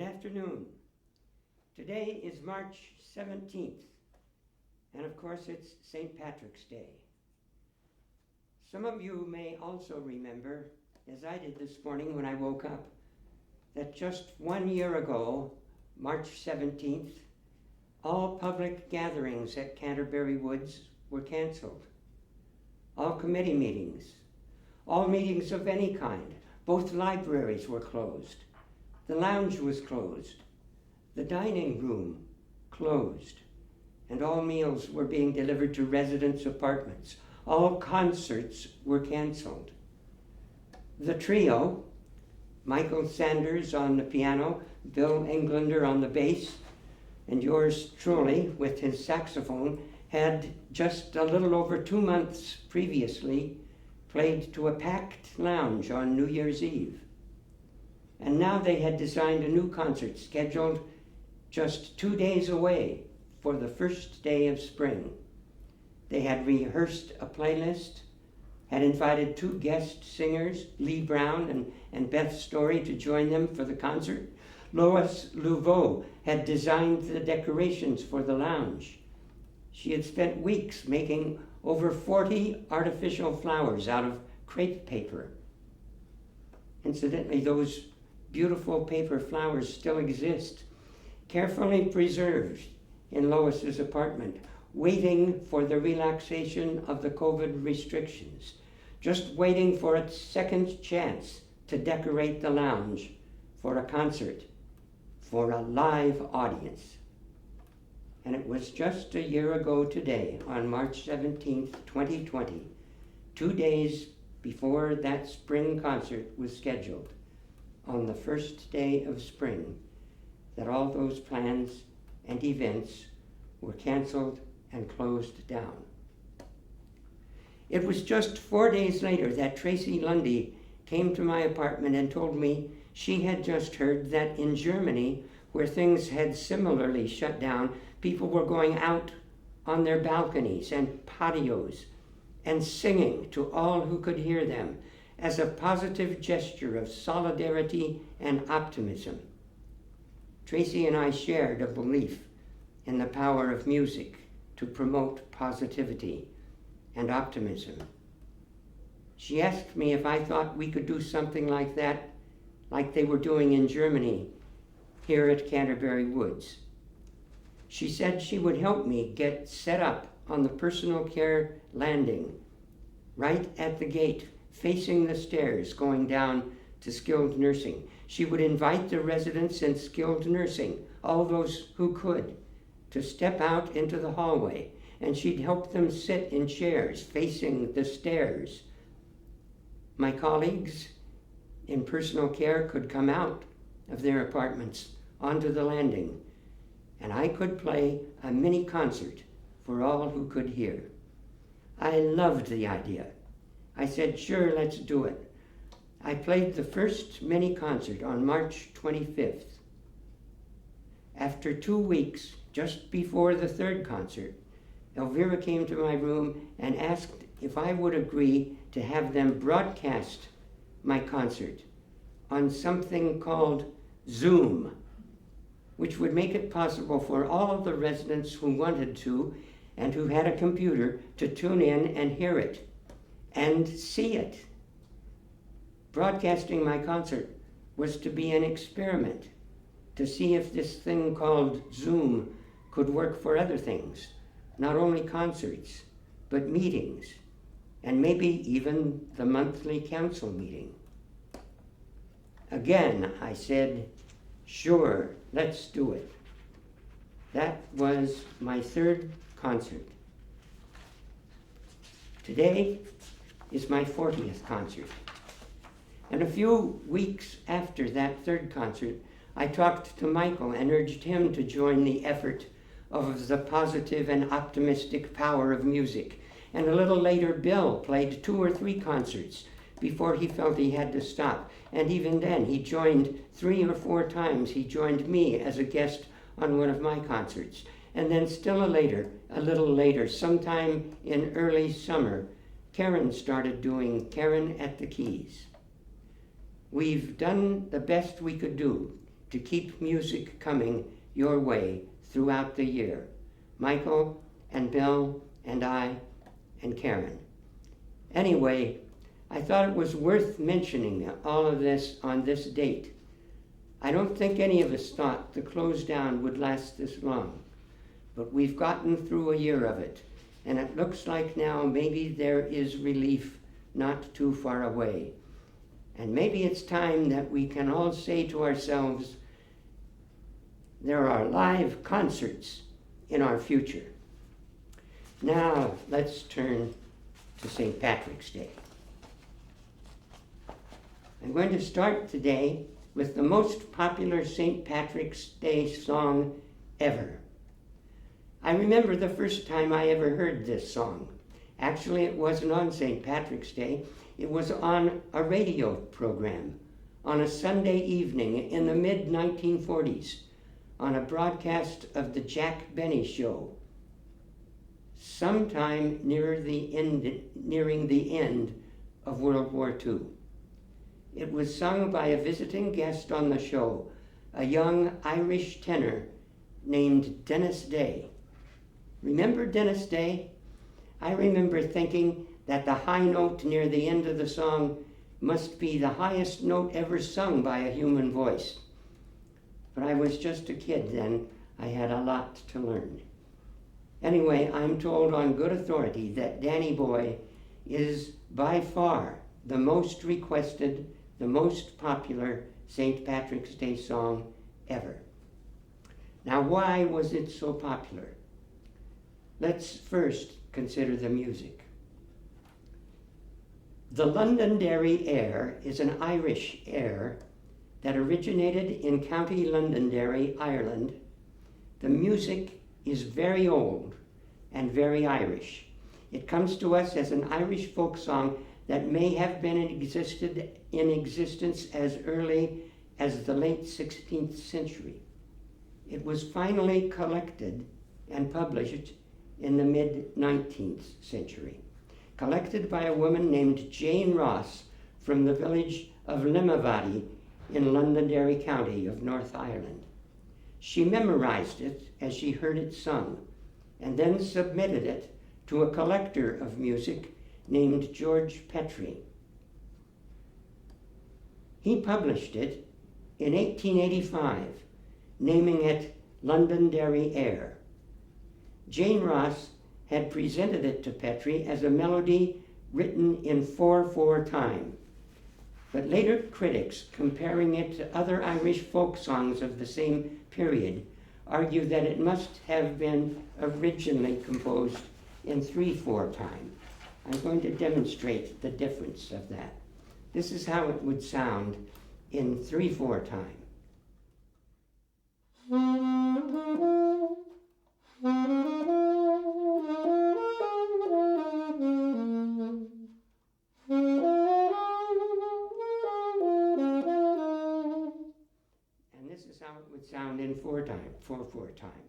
afternoon. Today is March 17th, and of course it's St. Patrick's Day. Some of you may also remember, as I did this morning when I woke up, that just 1 year ago, March 17th, all public gatherings at Canterbury Woods were canceled. All committee meetings, all meetings of any kind, both libraries were closed. The lounge was closed. The dining room closed. And all meals were being delivered to residents' apartments. All concerts were canceled. The trio, Michael Sanders on the piano, Bill Englander on the bass, and yours truly with his saxophone, had just a little over 2 months previously played to a packed lounge on New Year's Eve. And now they had designed a new concert scheduled just 2 days away for the first day of spring. They had rehearsed a playlist, had invited 2 guest singers, Lee Brown and Beth Story, to join them for the concert. Lois Louveau had designed the decorations for the lounge. She had spent weeks making over 40 artificial flowers out of crepe paper. Incidentally, those beautiful paper flowers still exist, carefully preserved in Lois's apartment, waiting for the relaxation of the COVID restrictions, just waiting for its second chance to decorate the lounge for a concert, for a live audience. And it was just a year ago today, on March 17th, 2020, 2 days before that spring concert was scheduled, on the first day of spring, that all those plans and events were canceled and closed down. It was just 4 days later that Tracy Lundy came to my apartment and told me she had just heard that in Germany, where things had similarly shut down, people were going out on their balconies and patios and singing to all who could hear them as a positive gesture of solidarity and optimism. Tracy and I shared a belief in the power of music to promote positivity and optimism. She asked me if I thought we could do something like that, like they were doing in Germany, here at Canterbury Woods. She said she would help me get set up on the personal care landing, right at the gate, facing the stairs going down to skilled nursing. She would invite the residents in skilled nursing, all those who could, to step out into the hallway, and she'd help them sit in chairs facing the stairs. My colleagues in personal care could come out of their apartments onto the landing, and I could play a mini concert for all who could hear. I loved the idea. I said, sure, let's do it. I played the first mini concert on March 25th. After 2 weeks, just before the third concert, Elvira came to my room and asked if I would agree to have them broadcast my concert on something called Zoom, which would make it possible for all of the residents who wanted to and who had a computer to tune in and hear it and see it. Broadcasting my concert was to be an experiment to see if this thing called Zoom could work for other things, not only concerts, but meetings, and maybe even the monthly council meeting. Again, I said, sure, let's do it. That was my third concert. Today is my 40th concert. And a few weeks after that third concert, I talked to Michael and urged him to join the effort of the positive and optimistic power of music. And a little later, Bill played 2 or 3 concerts before he felt he had to stop. And even then, he joined 3 or 4 times. He joined me as a guest on one of my concerts. And then still a little later, sometime in early summer, Karen started doing Karen at the Keys. We've done the best we could do to keep music coming your way throughout the year. Michael and Bill and I and Karen. Anyway, I thought it was worth mentioning all of this on this date. I don't think any of us thought the close down would last this long, but we've gotten through a year of it, and it looks like now maybe there is relief not too far away. And maybe it's time that we can all say to ourselves, there are live concerts in our future. Now let's turn to St. Patrick's Day. I'm going to start today with the most popular St. Patrick's Day song ever. I remember the first time I ever heard this song. Actually, it wasn't on St. Patrick's Day. It was on a radio program on a Sunday evening in the mid-1940s on a broadcast of the Jack Benny Show, sometime nearing the end of World War II. It was sung by a visiting guest on the show, a young Irish tenor named Dennis Day. Remember Dennis Day? I remember thinking that the high note near the end of the song must be the highest note ever sung by a human voice. But I was just a kid then. I had a lot to learn. Anyway, I'm told on good authority that Danny Boy is by far the most requested, the most popular St. Patrick's Day song ever. Now, why was it so popular? Let's first consider the music. The Londonderry air is an Irish air that originated in County Londonderry, Ireland. The music is very old and very Irish. It comes to us as an Irish folk song that may have been in existence as early as the late 16th century. It was finally collected and published in the mid-19th century, collected by a woman named Jane Ross from the village of Limavady in Londonderry County of North Ireland. She memorized it as she heard it sung, and then submitted it to a collector of music named George Petrie. He published it in 1885, naming it Londonderry Air. Jane Ross had presented it to Petrie as a melody written in 4/4 time, but later critics, comparing it to other Irish folk songs of the same period, argue that it must have been originally composed in 3/4 time. I'm going to demonstrate the difference of that. This is how it would sound in 3/4 time. And this is how it would sound in 4/4 time.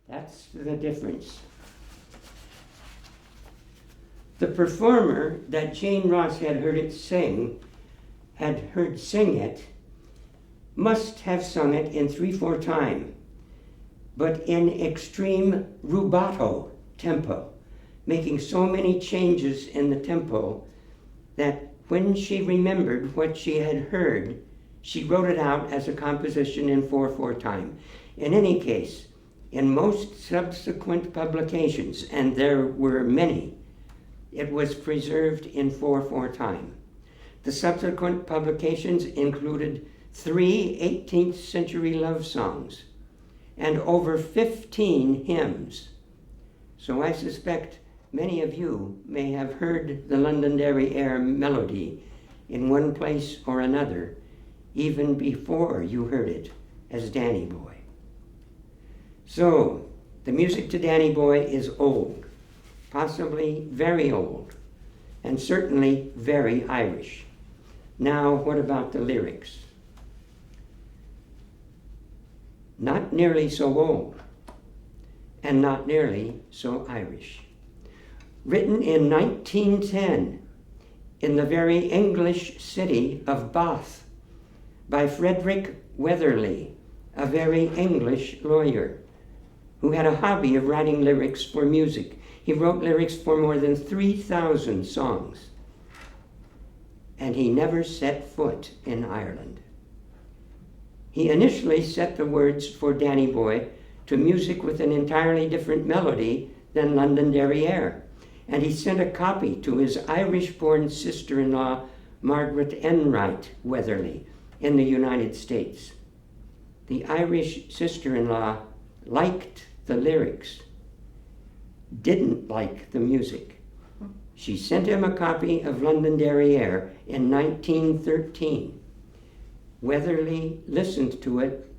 That's the difference. The performer that Jane Ross had heard sing it, must have sung it in 3/4 time, but in extreme rubato tempo, making so many changes in the tempo that when she remembered what she had heard, she wrote it out as a composition in 4/4 time. In any case, in most subsequent publications, and there were many, it was preserved in 4/4 time. The subsequent publications included 3 18th century love songs and over 15 hymns. So I suspect many of you may have heard the Londonderry Air melody in one place or another even before you heard it as Danny Boy. So the music to Danny Boy is old, possibly very old, and certainly very Irish. Now, what about the lyrics? Not nearly so old, and not nearly so Irish. Written in 1910 in the very English city of Bath by Frederick Weatherly, a very English lawyer who had a hobby of writing lyrics for music. He wrote lyrics for more than 3,000 songs, and he never set foot in Ireland. He initially set the words for Danny Boy to music with an entirely different melody than Londonderry Air, and he sent a copy to his Irish-born sister-in-law, Margaret Enright Weatherly, in the United States. The Irish sister-in-law liked the lyrics, didn't like the music. She sent him a copy of Londonderry Air in 1913. Weatherly listened to it,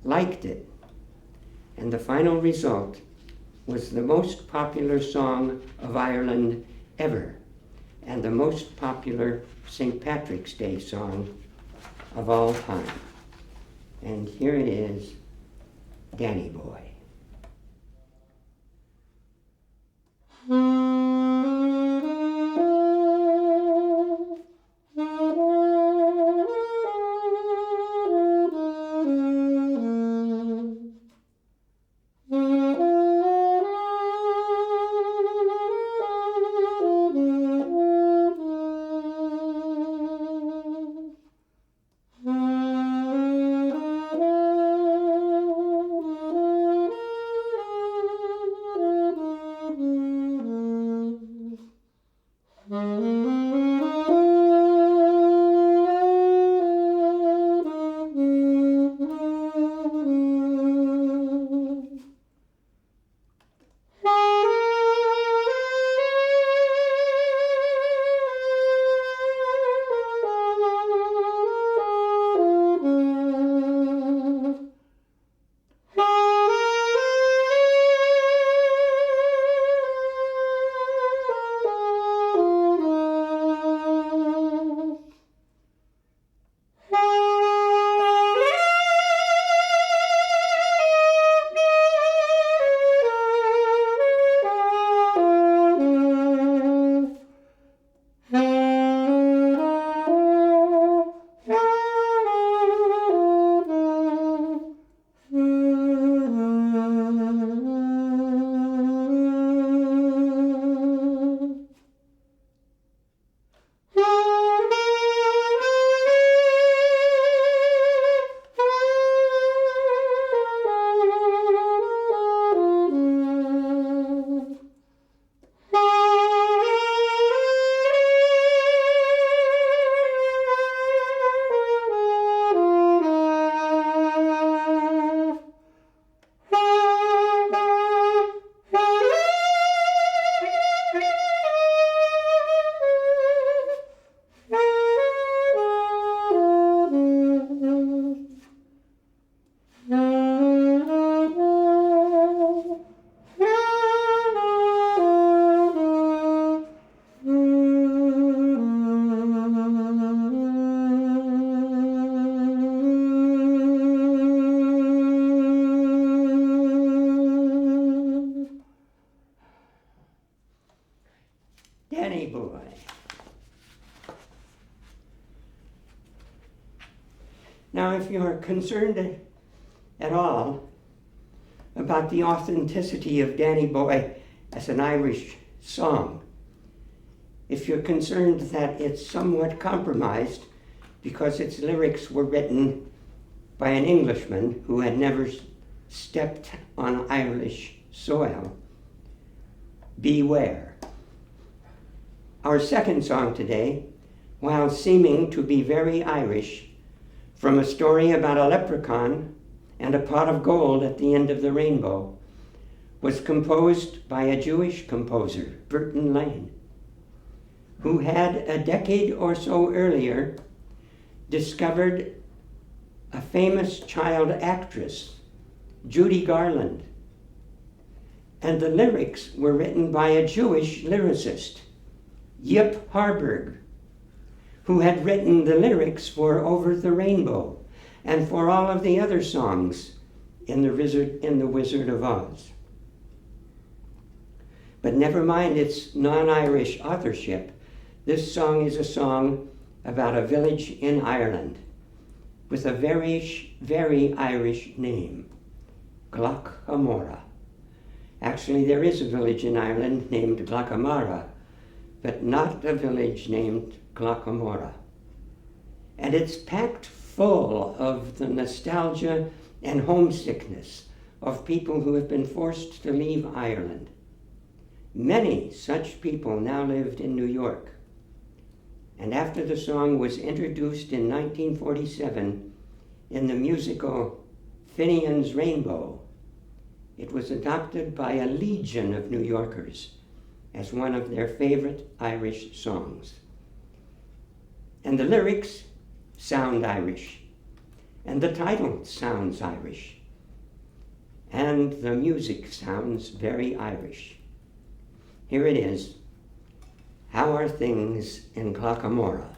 liked it, and the final result was the most popular song of Ireland ever, and the most popular St. Patrick's Day song of all time. And here it is, Danny Boy. Danny Boy. Now, if you're concerned at all about the authenticity of Danny Boy as an Irish song, if you're concerned that it's somewhat compromised because its lyrics were written by an Englishman who had never stepped on Irish soil, beware. Our second song today, while seeming to be very Irish, from a story about a leprechaun and a pot of gold at the end of the rainbow, was composed by a Jewish composer, Burton Lane, who had a decade or so earlier discovered a famous child actress, Judy Garland, and the lyrics were written by a Jewish lyricist, Yip Harburg, who had written the lyrics for Over the Rainbow and for all of the other songs in the Wizard of Oz. But never mind its non-Irish authorship, this song is a song about a village in Ireland with a very, very Irish name, Glacamora. Actually, there is a village in Ireland named Glacamara, but not a village named Glacamora. And it's packed full of the nostalgia and homesickness of people who have been forced to leave Ireland. Many such people now lived in New York. And after the song was introduced in 1947 in the musical Finian's Rainbow, it was adopted by a legion of New Yorkers as one of their favorite Irish songs. And the lyrics sound Irish, and the title sounds Irish, and the music sounds very Irish. Here it is. How are things in Glacamora?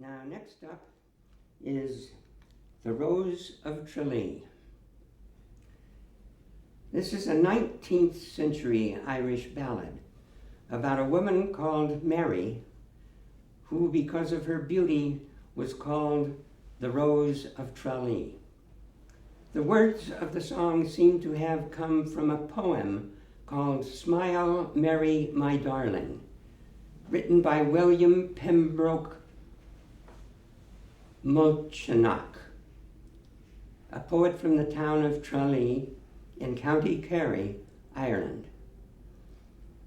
Now, next up is The Rose of Tralee. This is a 19th century Irish ballad about a woman called Mary, who, because of her beauty, was called the Rose of Tralee. The words of the song seem to have come from a poem called Smile, Mary, My Darling, written by William Pembroke Mulchanach, a poet from the town of Tralee in County Kerry, Ireland.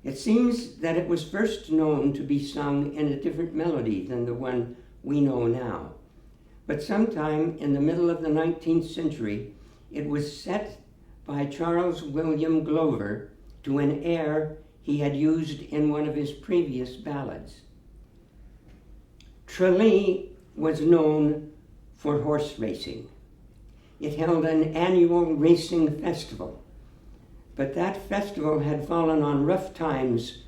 It seems that it was first known to be sung in a different melody than the one we know now. But sometime in the middle of the 19th century, it was set by Charles William Glover to an air he had used in one of his previous ballads. Tralee was known for horse racing. It held an annual racing festival, but that festival had fallen on rough times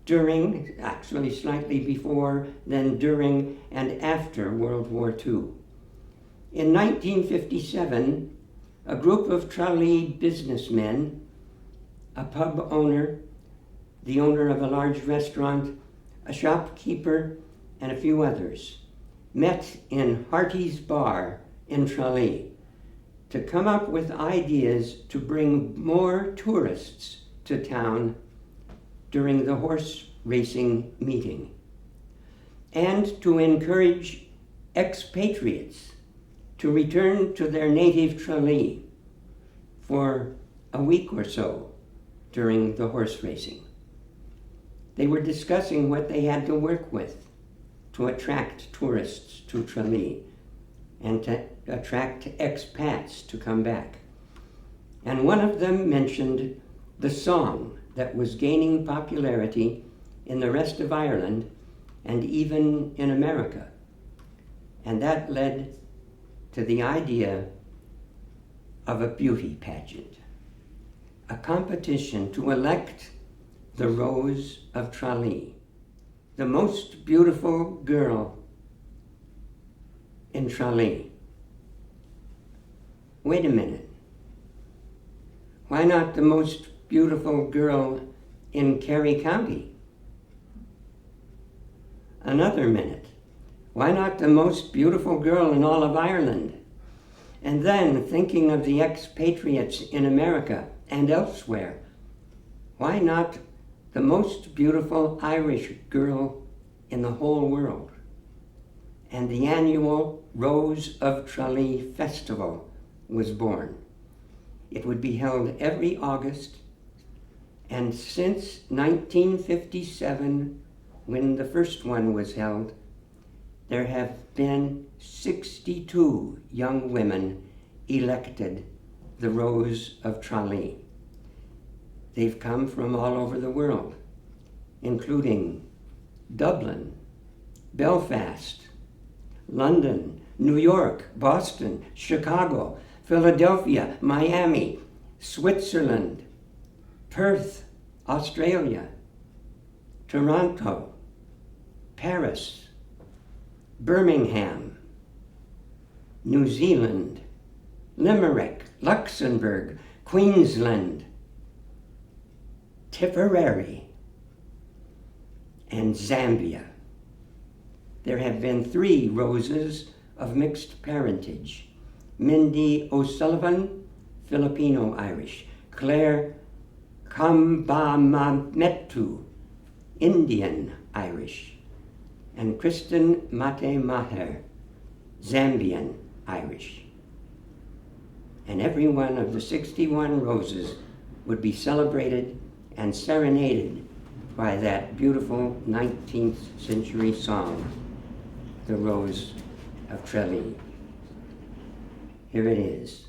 during, actually slightly before, then during and after World War II. In 1957, a group of Tralee businessmen, a pub owner, the owner of a large restaurant, a shopkeeper, and a few others, met in Harty's Bar in Tralee to come up with ideas to bring more tourists to town during the horse racing meeting, and to encourage expatriates to return to their native Tralee for a week or so during the horse racing. They were discussing what they had to work with to attract tourists to Tralee and to attract expats to come back. And one of them mentioned the song that was gaining popularity in the rest of Ireland and even in America. And that led to the idea of a beauty pageant, a competition to elect the Rose of Tralee, the most beautiful girl in Tralee. Wait a minute. Why not the most beautiful girl in Kerry County? Another minute. Why not the most beautiful girl in all of Ireland? And then, thinking of the expatriates in America and elsewhere, why not the most beautiful Irish girl in the whole world? And the annual Rose of Tralee Festival was born. It would be held every August, and since 1957, when the first one was held, there have been 62 young women elected the Rose of Tralee. They've come from all over the world, including Dublin, Belfast, London, New York, Boston, Chicago, Philadelphia, Miami, Switzerland, Perth, Australia, Toronto, Paris, Birmingham, New Zealand, Limerick, Luxembourg, Queensland, Tipperary, and Zambia. There have been 3 roses of mixed parentage: Mindy O'Sullivan, Filipino-Irish; Claire Kambamametu, Indian-Irish; and Kristen Mate Maher, Zambian-Irish. And every one of the 61 roses would be celebrated and serenaded by that beautiful 19th century song, The Rose of Tralee. Here it is.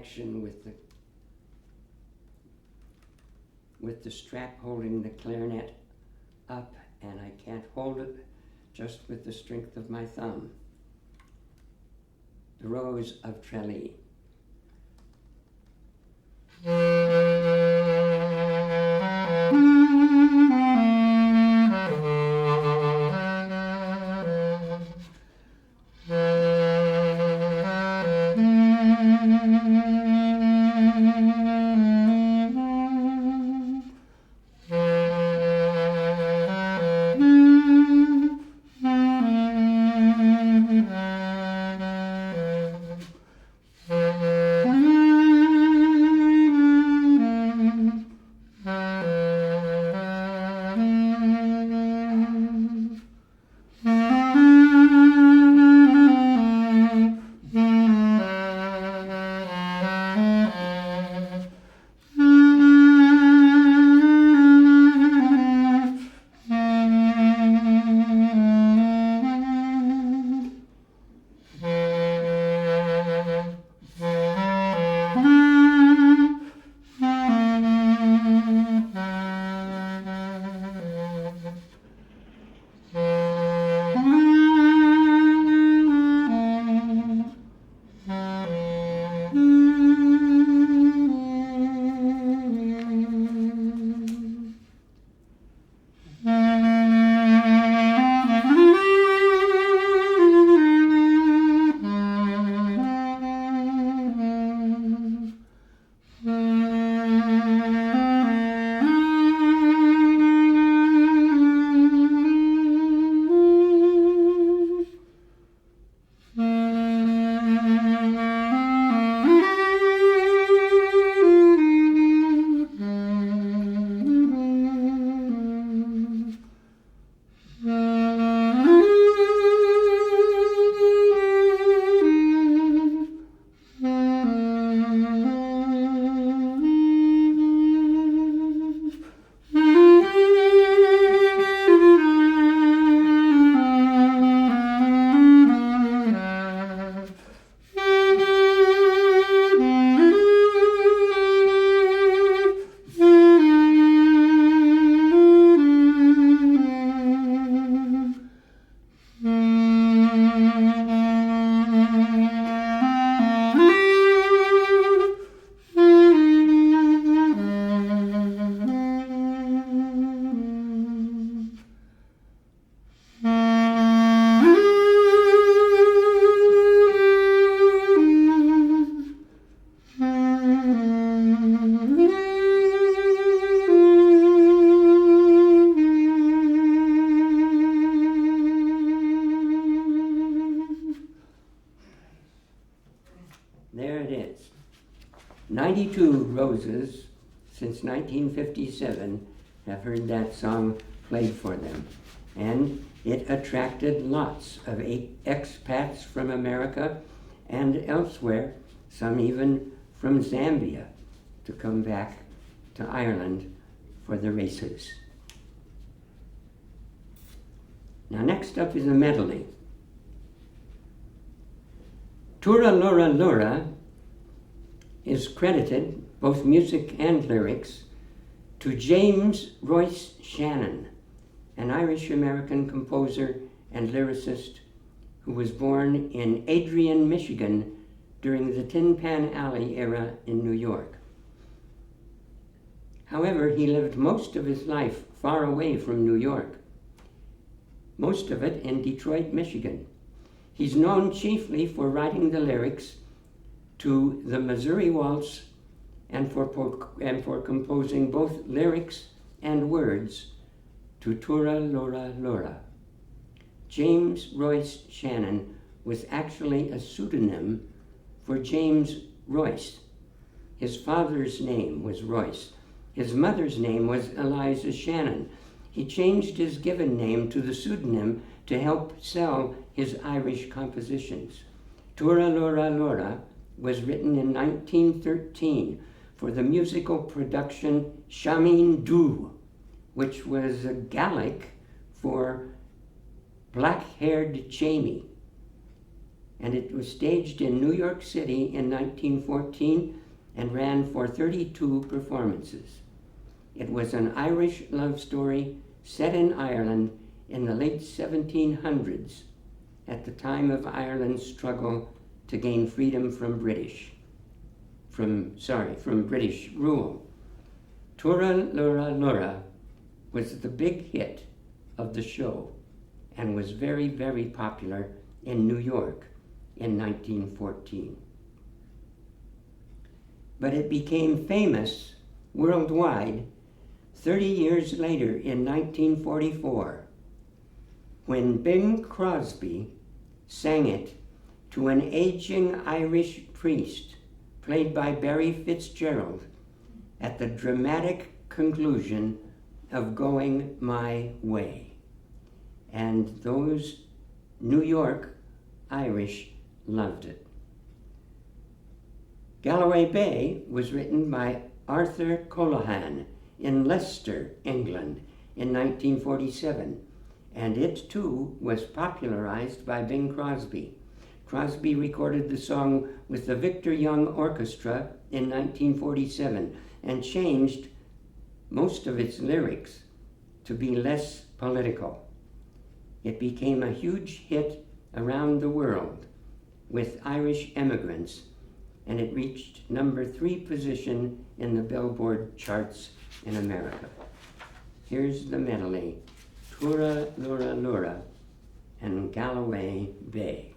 connection with the strap holding the clarinet up, and I can't hold it just with the strength of my thumb. The Rose of Tralee. There it is. 92 roses since 1957 have heard that song played for them. And it attracted lots of expats from America and elsewhere, some even from Zambia, to come back to Ireland for the races. Now next up is a medley. Tura Lura Lura is credited, both music and lyrics, to James Royce Shannon, an Irish-American composer and lyricist who was born in Adrian, Michigan during the Tin Pan Alley era in New York. However, he lived most of his life far away from New York, most of it in Detroit, Michigan. He's known chiefly for writing the lyrics to the Missouri Waltz and for composing both lyrics and words to Tura Lura Lura. James Royce Shannon was actually a pseudonym for James Royce. His father's name was Royce. His mother's name was Eliza Shannon. He changed his given name to the pseudonym to help sell his Irish compositions. Tura Lura Lura was written in 1913 for the musical production Shamin Du, which was a Gaelic for black-haired Jamie. and it was staged in New York City in 1914 and ran for 32 performances. It was an Irish love story set in Ireland in the late 1700s, at the time of Ireland's struggle to gain freedom from British rule. Tura Lura Lura was the big hit of the show and was very, very popular in New York in 1914. But it became famous worldwide 30 years later in 1944, when Bing Crosby sang it to an aging Irish priest, played by Barry Fitzgerald, at the dramatic conclusion of Going My Way. And those New York Irish loved it. Galloway Bay was written by Arthur Colohan in Leicester, England, in 1947, and it too was popularized by Bing Crosby. Crosby recorded the song with the Victor Young Orchestra in 1947 and changed most of its lyrics to be less political. It became a huge hit around the world with Irish immigrants, and it reached number 3 position in the Billboard charts in America. Here's the medley, Tura Lura Lura and Galloway Bay.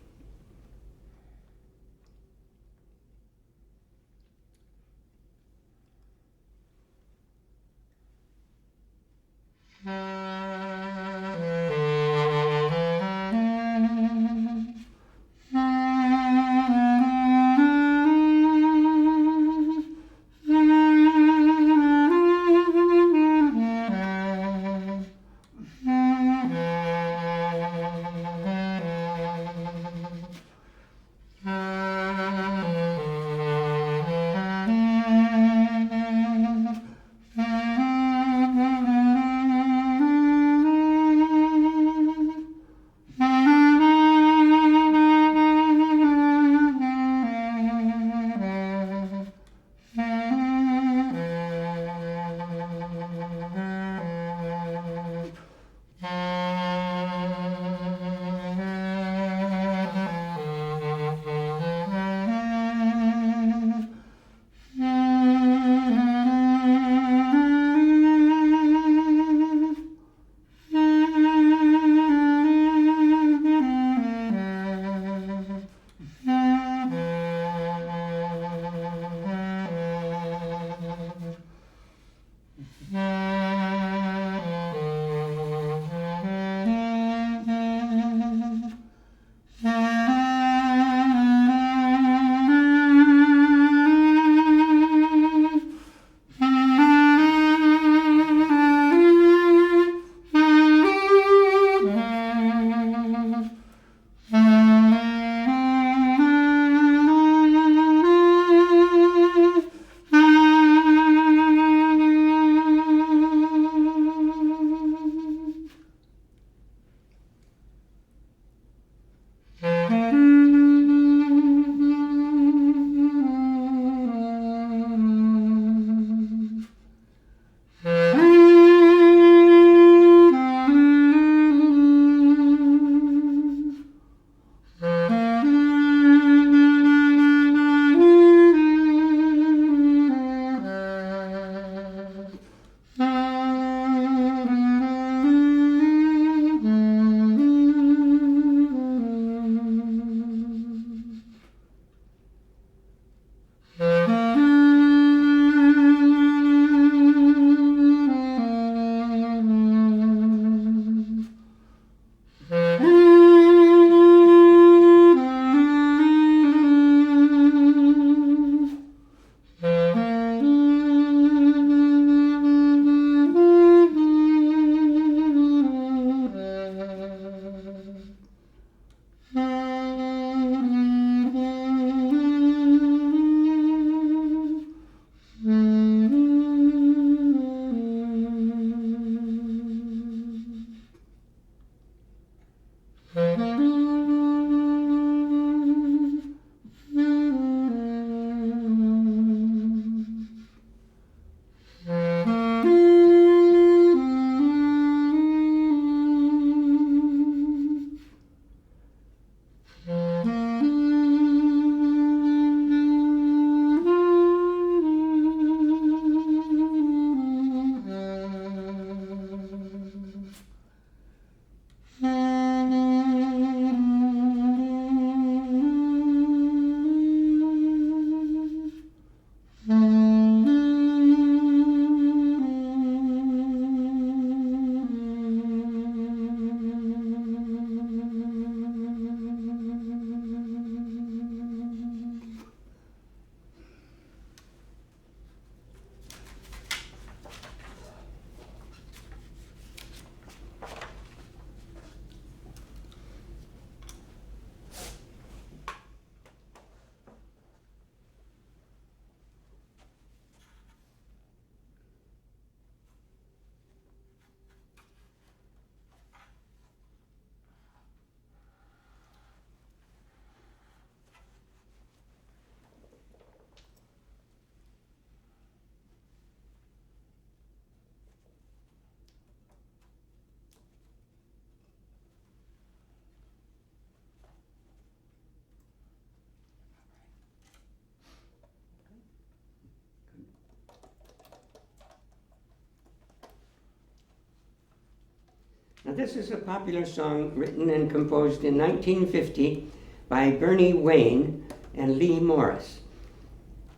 Now this is a popular song written and composed in 1950 by Bernie Wayne and Lee Morris.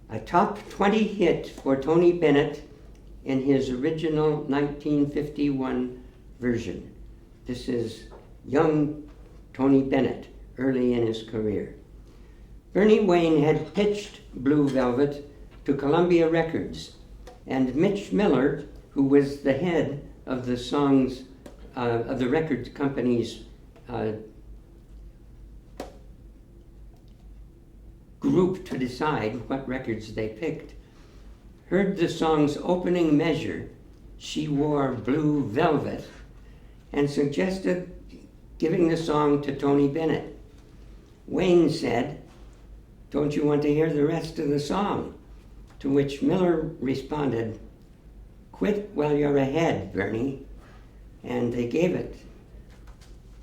A top 20 hit for Tony Bennett in his original 1951 version. This is young Tony Bennett, early in his career. Bernie Wayne had pitched Blue Velvet to Columbia Records, and Mitch Miller, who was the head of the songs, of the record company's group to decide what records they picked, heard the song's opening measure, She Wore Blue Velvet, and suggested giving the song to Tony Bennett. Wayne said, "Don't you want to hear the rest of the song?" To which Miller responded, "Quit while you're ahead, Bernie." And they gave it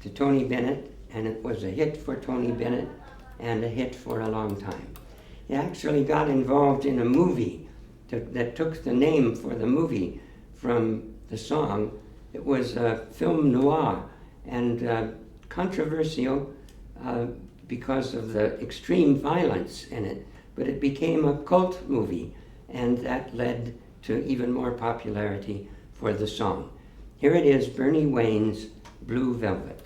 to Tony Bennett, and it was a hit for Tony Bennett and a hit for a long time. He actually got involved in a movie that took the name for the movie from the song. It was a film noir and controversial because of the extreme violence in it, but it became a cult movie, and that led to even more popularity for the song. Here it is, Bernie Wayne's Blue Velvet.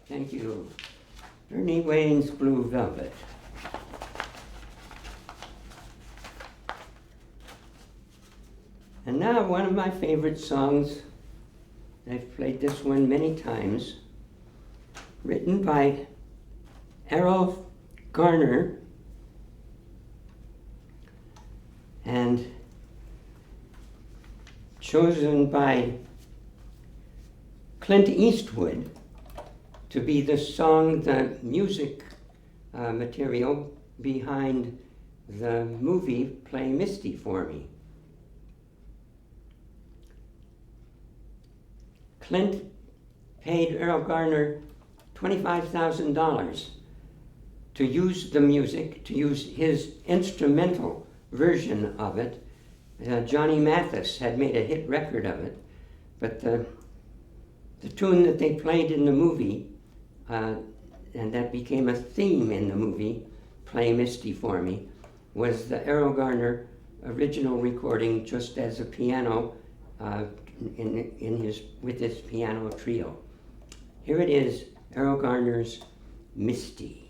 Thank you. Bernie Wayne's Blue Velvet. And now one of my favorite songs. I've played this one many times. Written by Errol Garner. and chosen by Clint Eastwood to be the song, the music material behind the movie Play Misty for Me. Clint paid Earl Garner $25,000 to use the music, to use his instrumental version of it. Johnny Mathis had made a hit record of it, but the tune that they played in the movie, and that became a theme in the movie, Play Misty for Me, was the Errol Garner original recording just as a piano with his piano trio. Here it is, Errol Garner's Misty.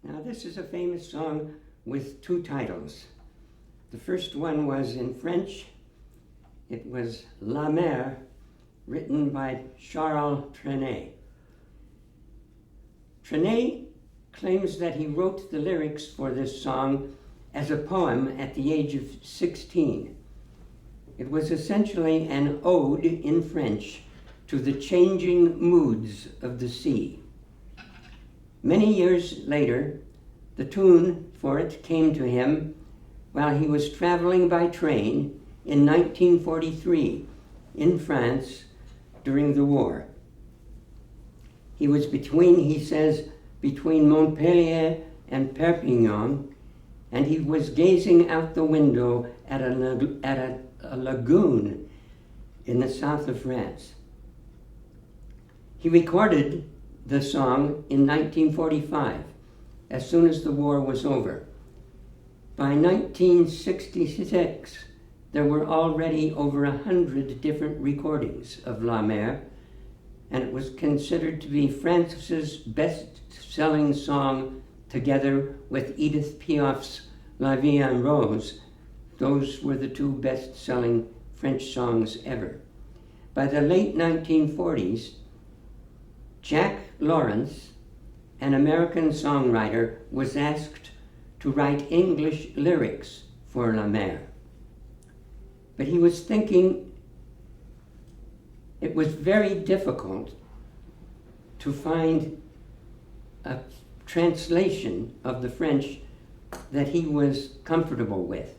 Now this is a famous song with two titles. The first one was in French. It was La Mer, written by Charles Trenet. Trenet claims that he wrote the lyrics for this song as a poem at the age of 16. It was essentially an ode in French to the changing moods of the sea. Many years later, the tune for it came to him while he was traveling by train in 1943 in France during the war. He was he says, between Montpellier and Perpignan, and he was gazing out the window at a lagoon in the south of France. He recorded the song in 1945, as soon as the war was over, By 1966, there were already over 100 different recordings of La Mer, and it was considered to be France's best-selling song, together with Edith Piaf's La Vie en Rose. Those were the two best-selling French songs ever. By the late 1940s, Jack Lawrence, an American songwriter, was asked to write English lyrics for La Mer. But he was thinking it was very difficult to find a translation of the French that he was comfortable with.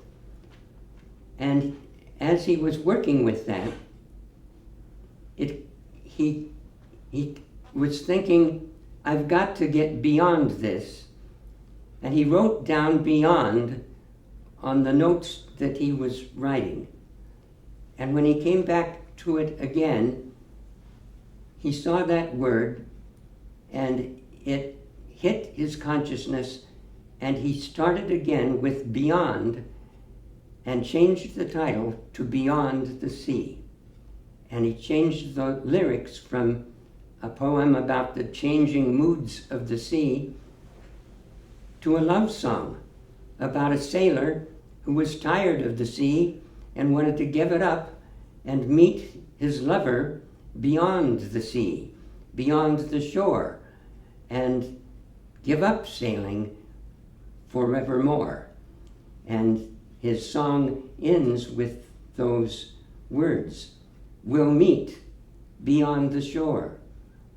And as he was working with that, he was thinking, I've got to get beyond this. And he wrote down beyond on the notes that he was writing. And when he came back to it again, he saw that word and it hit his consciousness, and he started again with Beyond and changed the title to Beyond the Sea. And he changed the lyrics from a poem about the changing moods of the sea to a love song about a sailor who was tired of the sea and wanted to give it up and meet his lover beyond the sea, beyond the shore, and give up sailing forevermore. And his song ends with those words: we'll meet beyond the shore,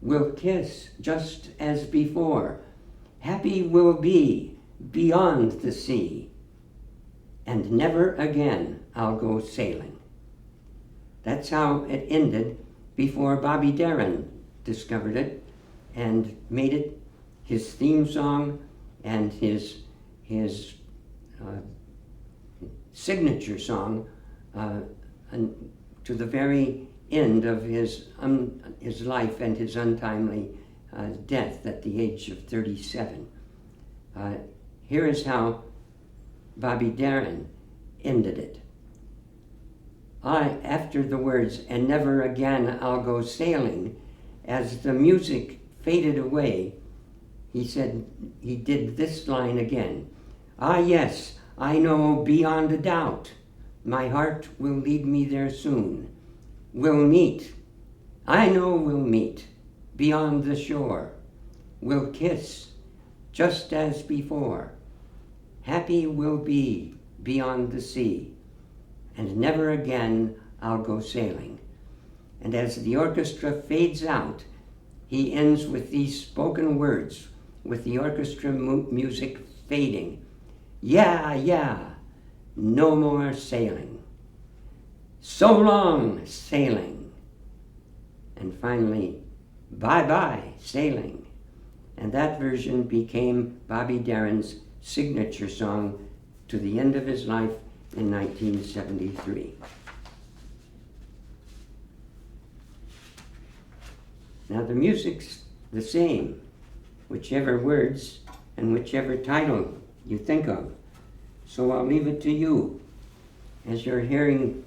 we'll kiss just as before, happy we'll be beyond the sea, and never again I'll go sailing. That's how it ended before Bobby Darin discovered it and made it his theme song and his signature song and to the very end of his life and his untimely death at the age of 37. Here is how Bobby Darin ended it. After the words, and never again I'll go sailing, as the music faded away, he said, he did this line again. Ah, yes, I know beyond a doubt, my heart will lead me there soon. We'll meet, I know we'll meet, beyond the shore. We'll kiss, just as before. Happy we'll be beyond the sea, and never again I'll go sailing. And as the orchestra fades out, he ends with these spoken words, with the orchestra music fading. Yeah, yeah, no more sailing. So long, sailing. And finally, bye-bye, sailing. And that version became Bobby Darin's signature song to the end of his life in 1973. Now the music's the same, whichever words and whichever title you think of. So I'll leave it to you. As you're hearing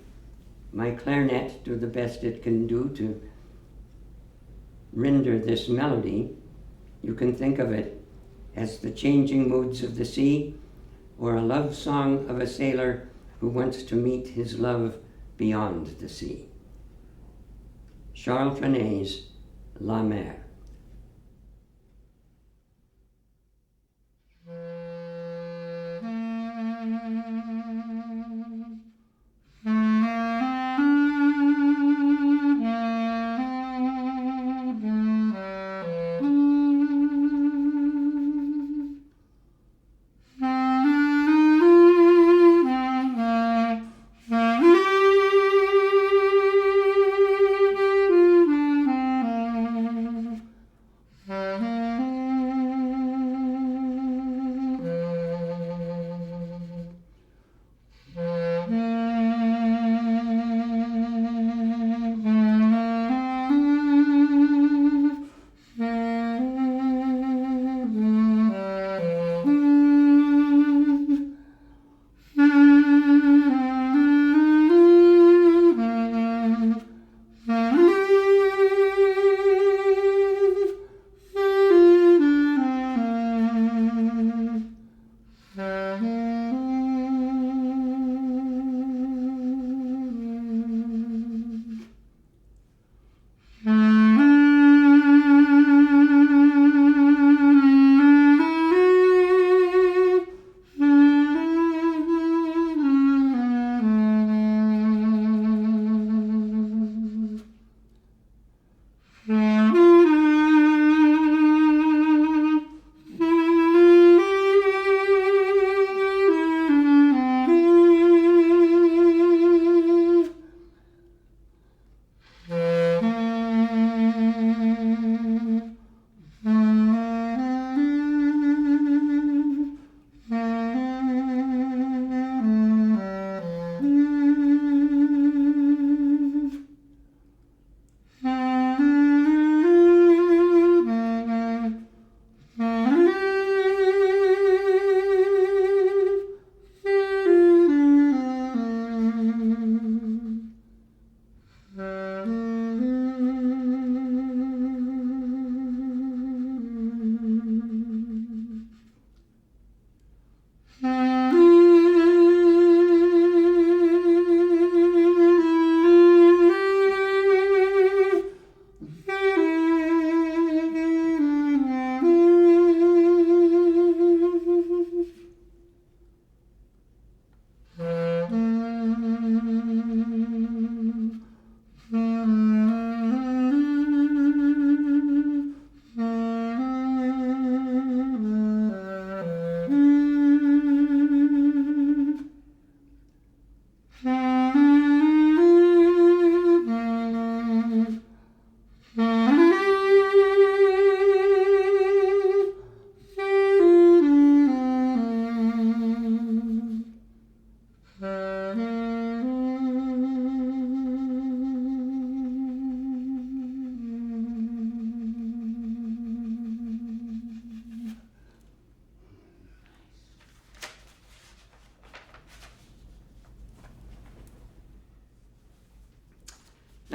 my clarinet do the best it can do to render this melody, you can think of it as the changing moods of the sea, or a love song of a sailor who wants to meet his love beyond the sea. Charles Trenet's La Mer.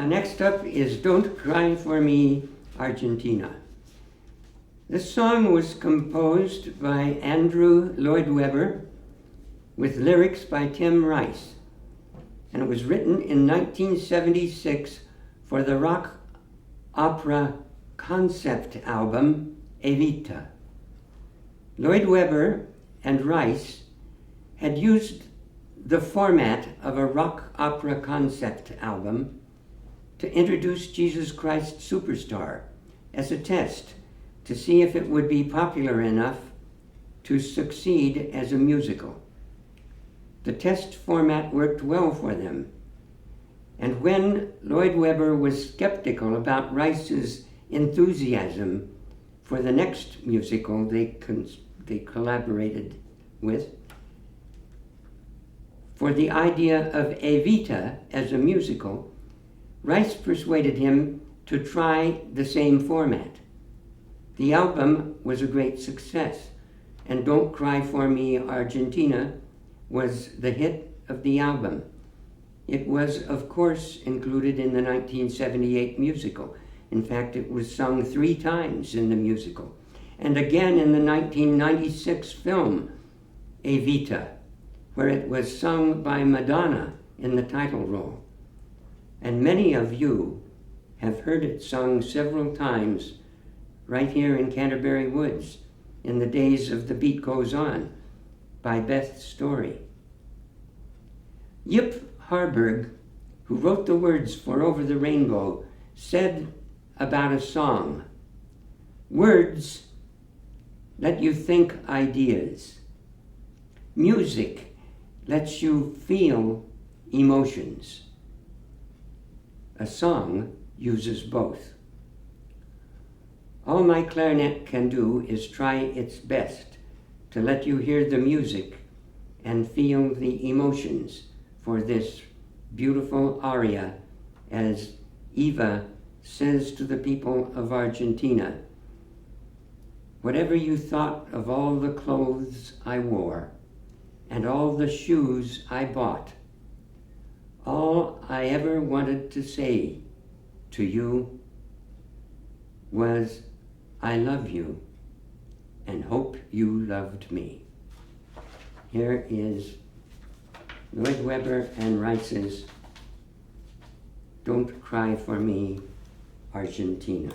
Next up is Don't Cry for Me, Argentina. This song was composed by Andrew Lloyd Webber with lyrics by Tim Rice, and it was written in 1976 for the rock opera concept album Evita. Lloyd Webber and Rice had used the format of a rock opera concept album to introduce Jesus Christ Superstar as a test to see if it would be popular enough to succeed as a musical. The test format worked well for them, and when Lloyd Webber was skeptical about Rice's enthusiasm for the next musical they collaborated with, for the idea of Evita as a musical, Rice persuaded him to try the same format. The album was a great success, and Don't Cry for Me, Argentina was the hit of the album. It was, of course, included in the 1978 musical. In fact, it was sung 3 times in the musical, and again in the 1996 film, Evita, where it was sung by Madonna in the title role. And many of you have heard it sung several times right here in Canterbury Woods in the days of The Beat Goes On by Beth Story. Yip Harburg, who wrote the words for Over the Rainbow, said about a song, "Words let you think ideas. Music lets you feel emotions. A song uses both. All my clarinet can do is try its best to let you hear the music and feel the emotions for this beautiful aria, as Eva says to the people of Argentina, whatever you thought of all the clothes I wore and all the shoes I bought, all I ever wanted to say to you was, I love you and hope you loved me." Here is Lloyd Webber and Rice's Don't Cry for Me, Argentina.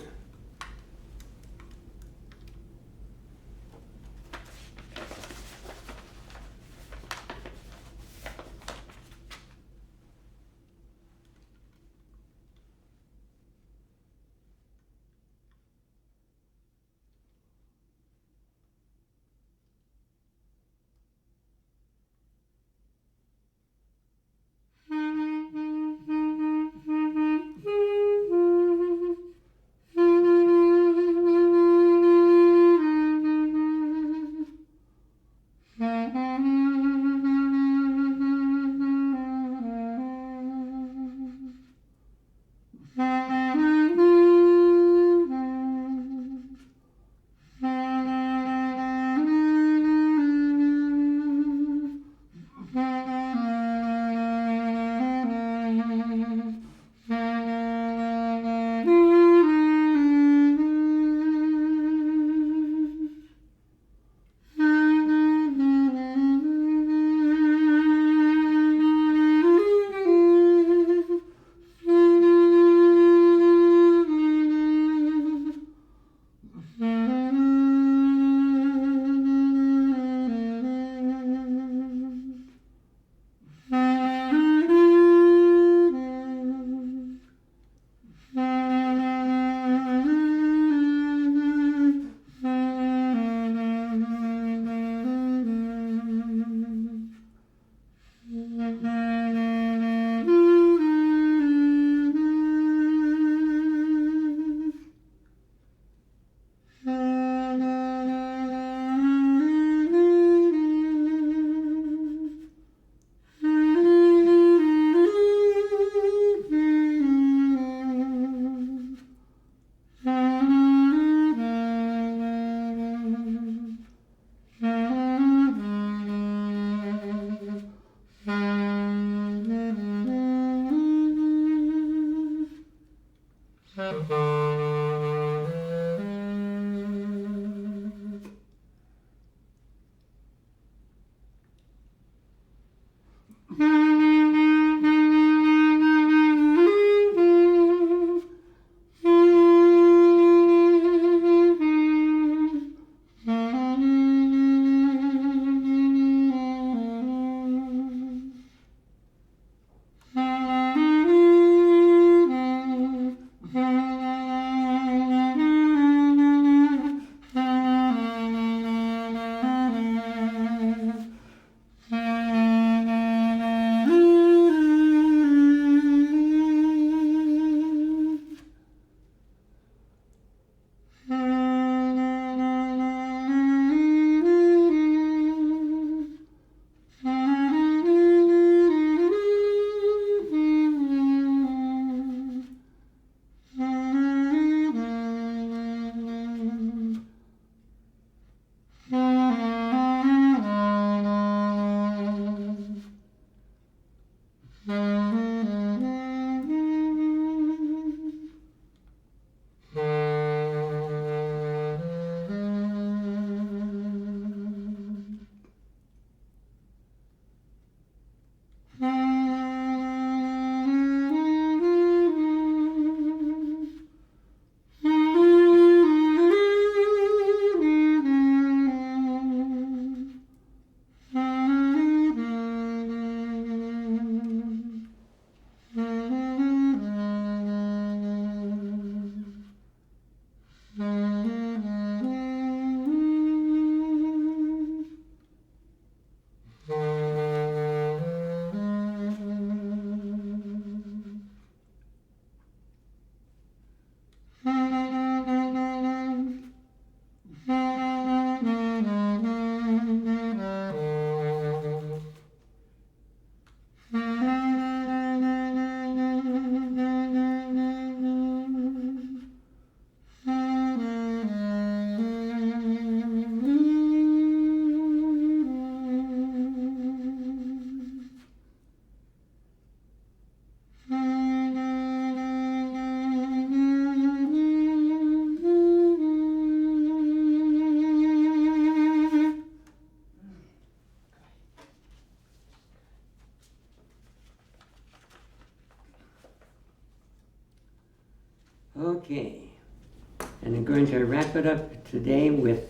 to wrap it up today with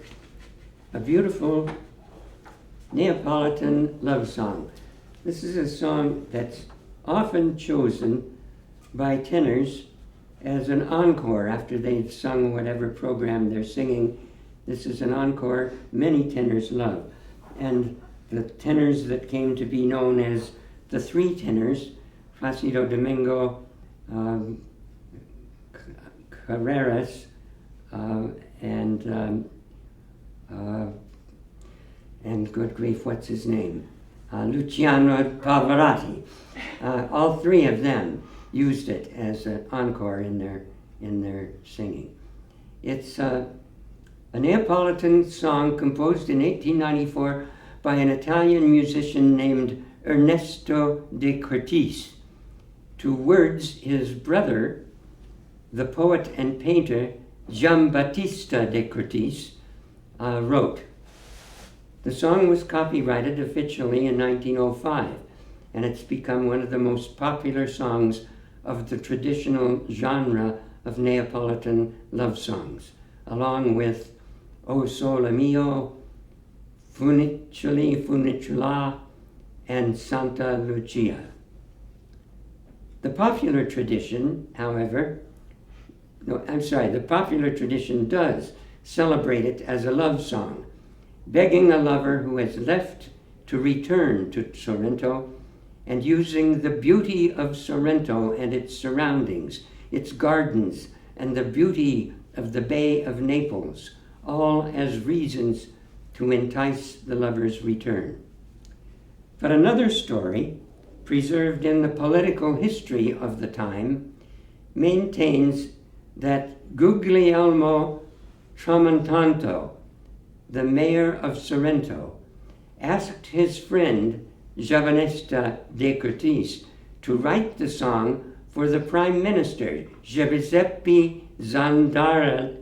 a beautiful Neapolitan love song. This is a song that's often chosen by tenors as an encore after they've sung whatever program they're singing. This is an encore many tenors love. And the tenors that came to be known as the three tenors, Placido Domingo, Carreras, and good grief, what's his name? Luciano Pavarotti. All three of them used it as an encore in their singing. It's a Neapolitan song composed in 1894 by an Italian musician named Ernesto de Cortis, to words his brother, the poet and painter Giambattista de Cortis, wrote. The song was copyrighted officially in 1905, and it's become one of the most popular songs of the traditional genre of Neapolitan love songs, along with O Sole Mio, Funiculi Funicula, and Santa Lucia. The popular tradition, the popular tradition does celebrate it as a love song, begging a lover who has left to return to Sorrento and using the beauty of Sorrento and its surroundings, its gardens, and the beauty of the Bay of Naples, all as reasons to entice the lover's return. But another story, preserved in the political history of the time, maintains that Guglielmo Tramontanto, the mayor of Sorrento, asked his friend Giovanbattista de Cortis to write the song for the prime minister, Giuseppe Zanardelli,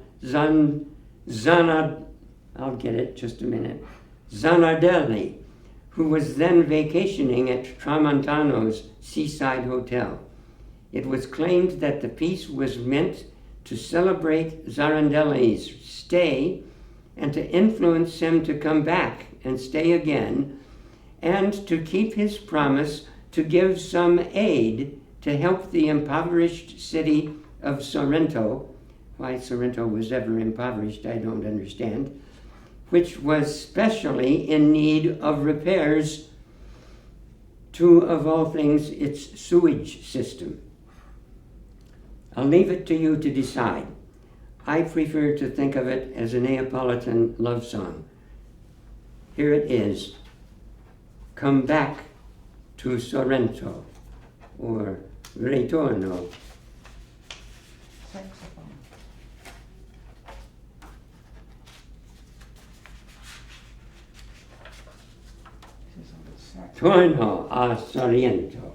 who was then vacationing at Tramontano's seaside hotel. It was claimed that the piece was meant to celebrate Zanardelli's stay and to influence him to come back and stay again, and to keep his promise to give some aid to help the impoverished city of Sorrento. Why Sorrento was ever impoverished, I don't understand, which was specially in need of repairs to, of all things, its sewage system. I'll leave it to you to decide. I prefer to think of it as a Neapolitan love song. Here it is, Come Back to Sorrento, or Ritorno. Saxophone. This is on the saxophone. Torno a Sorrento.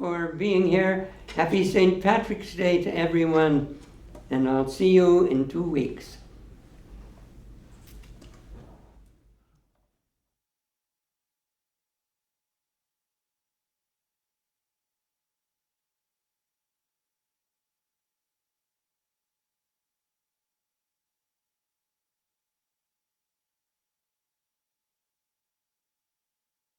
for being here. Happy St. Patrick's Day to everyone. And I'll see you in 2 weeks.